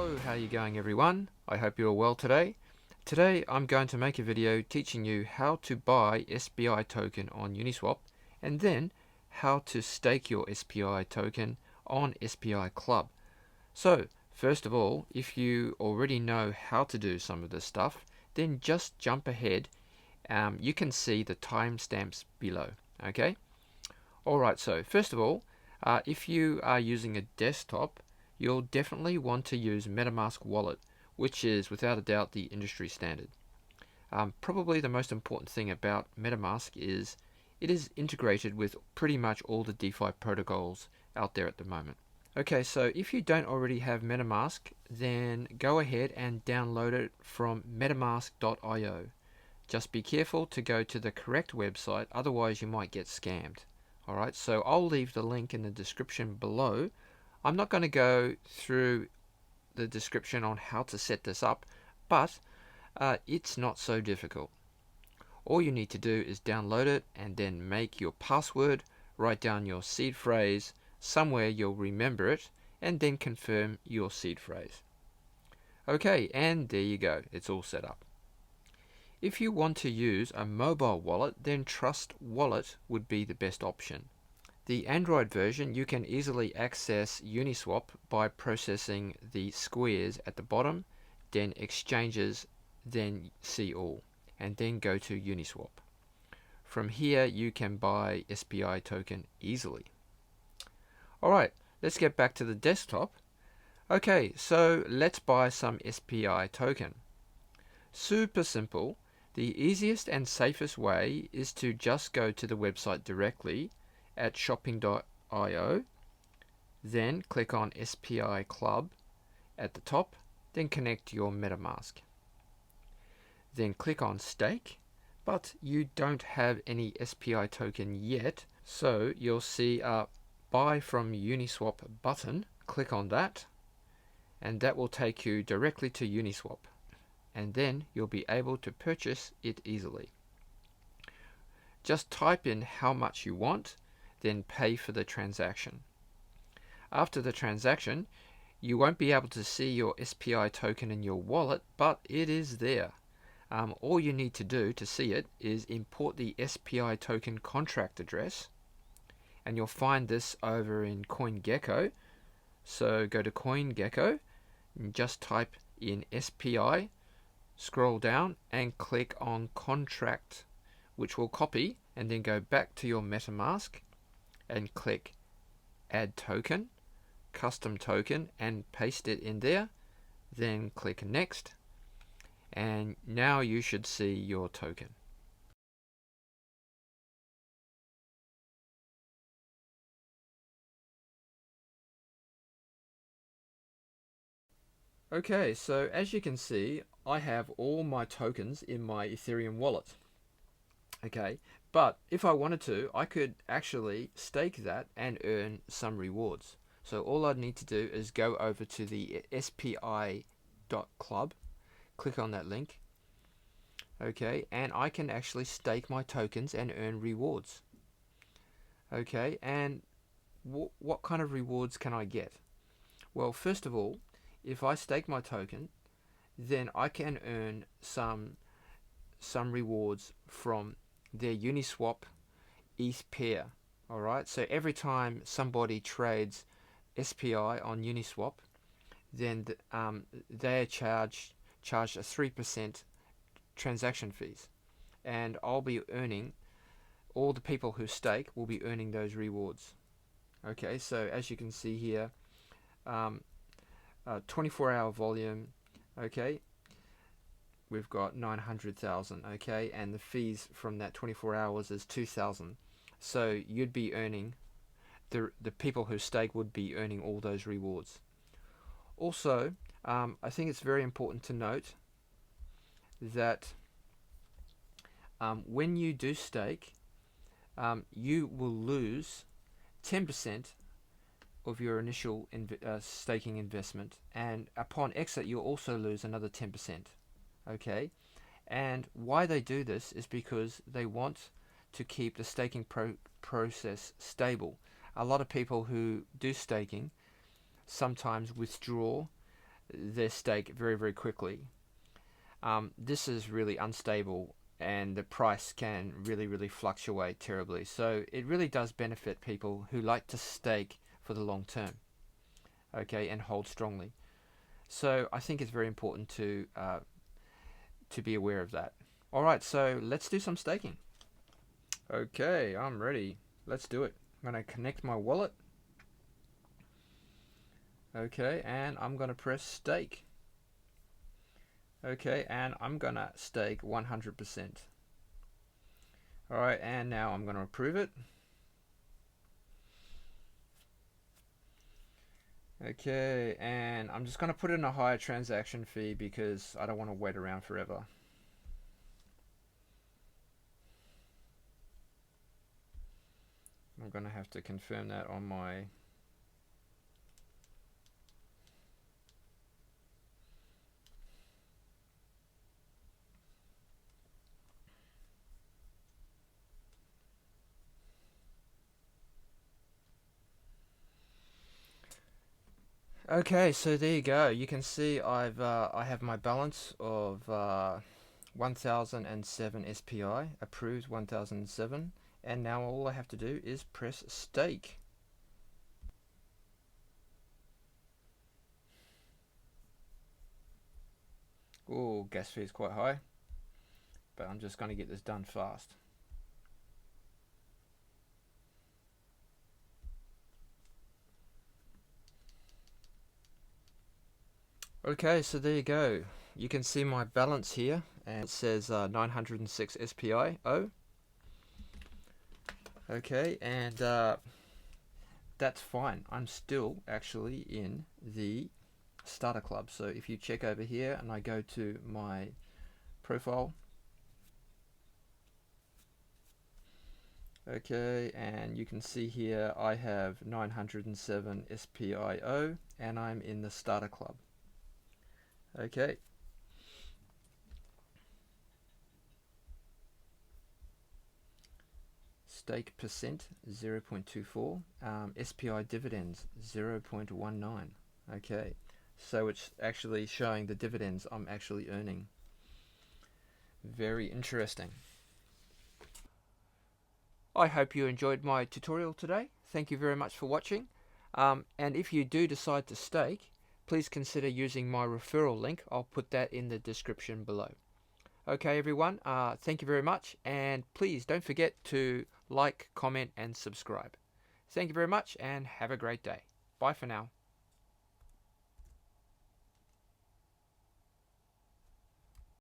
Hello, how are you going everyone? I hope you're well today. Today I'm going to make a video teaching you how to buy SPI token on Uniswap and then how to stake your SPI token on spi.club. So first of all, if you already know how to do some of this stuff, then just jump ahead. You can see the timestamps below. Okay. Alright, so first of all, if you are using a desktop, you'll definitely want to use Metamask wallet, which is without a doubt the industry standard. Probably the most important thing about Metamask is it is integrated with pretty much all the DeFi protocols out there at the moment. Okay, so if you don't already have Metamask, then go ahead and download it from metamask.io. Just be careful to go to the correct website, otherwise you might get scammed. Alright, so I'll leave the link in the description below. I'm not going to go through the description on how to set this up, but it's not so difficult. All you need to do is download it and then make your password, write down your seed phrase, somewhere you'll remember it, and then confirm your seed phrase. Okay, and there you go, it's all set up. If you want to use a mobile wallet, then TrustWallet would be the best option. The Android version, you can easily access Uniswap by processing the squares at the bottom, then exchanges, then see all, and then go to Uniswap. From here you can buy SPI token easily. Alright, let's get back to the desktop. Okay, so let's buy some SPI token. Super simple. The easiest and safest way is to just go to the website directly at shopping.io, then click on SPI Club at the top, then connect your Metamask. Then click on Stake, but you don't have any SPI token yet, so you'll see a Buy from Uniswap button. Click on that, and that will take you directly to Uniswap, and then you'll be able to purchase it easily. Just type in how much you want, then pay for the transaction. After the transaction, you won't be able to see your SPI token in your wallet, but it is there. All you need to do to see it is import the SPI token contract address, and you'll find this over in Coingecko. So go to Coingecko and just type in SPI, scroll down and click on contract, which will copy, and then go back to your Metamask and click add token, custom token, and paste it in there. Then click next, and now you should see your token. Okay, so as you can see, I have all my tokens in my Ethereum wallet. Okay, but if I wanted to, I could actually stake that and earn some rewards. So all I'd need to do is go over to the spi.club, click on that link, okay, and I can actually stake my tokens and earn rewards. Okay, and what kind of rewards can I get? Well, first of all, if I stake my token, then I can earn some rewards from their Uniswap Eth pair. Alright, so every time somebody trades SPI on Uniswap, then they are charged a 3% transaction fees, and I'll be earning, all the people who stake will be earning those rewards. Okay, so as you can see here, 24-hour volume, okay, we've got 900,000, okay, and the fees from that 24 hours is 2,000. So you'd be earning, the people who stake would be earning all those rewards. Also, I think it's very important to note that when you do stake, you will lose 10% of your initial staking investment, and upon exit you'll also lose another 10%. Okay, and why they do this is because they want to keep the staking process stable. A lot of people who do staking sometimes withdraw their stake very, very quickly. This is really unstable, and the price can really, really fluctuate terribly. So it really does benefit people who like to stake for the long term, okay, and hold strongly. So I think it's very important to be aware of that. All right, so let's do some staking. Okay, I'm ready. Let's do it. I'm going to connect my wallet. Okay, and I'm going to press stake. Okay, and I'm going to stake 100%. Alright, and now I'm going to approve it. Okay, and I'm just going to put in a higher transaction fee because I don't want to wait around forever. I'm going to have to confirm that on my... Okay, so there you go. You can see I have my balance of 1007 SPI, approved 1007, and now all I have to do is press stake. Oh, gas fee is quite high, but I'm just going to get this done fast. Okay, so there you go. You can see my balance here, and it says 906 SPI. Okay, and that's fine. I'm still actually in the starter club. So if you check over here and I go to my profile, okay, and you can see here I have 907 SPIO and I'm in the starter club. Okay. Stake percent 0.24, SPI dividends 0.19. Okay, so it's actually showing the dividends I'm actually earning. Very interesting. I hope you enjoyed my tutorial today. Thank you very much for watching. And if you do decide to stake, please consider using my referral link. I'll put that in the description below. Okay, everyone, thank you very much, and please don't forget to like, comment, and subscribe. Thank you very much, and have a great day. Bye for now.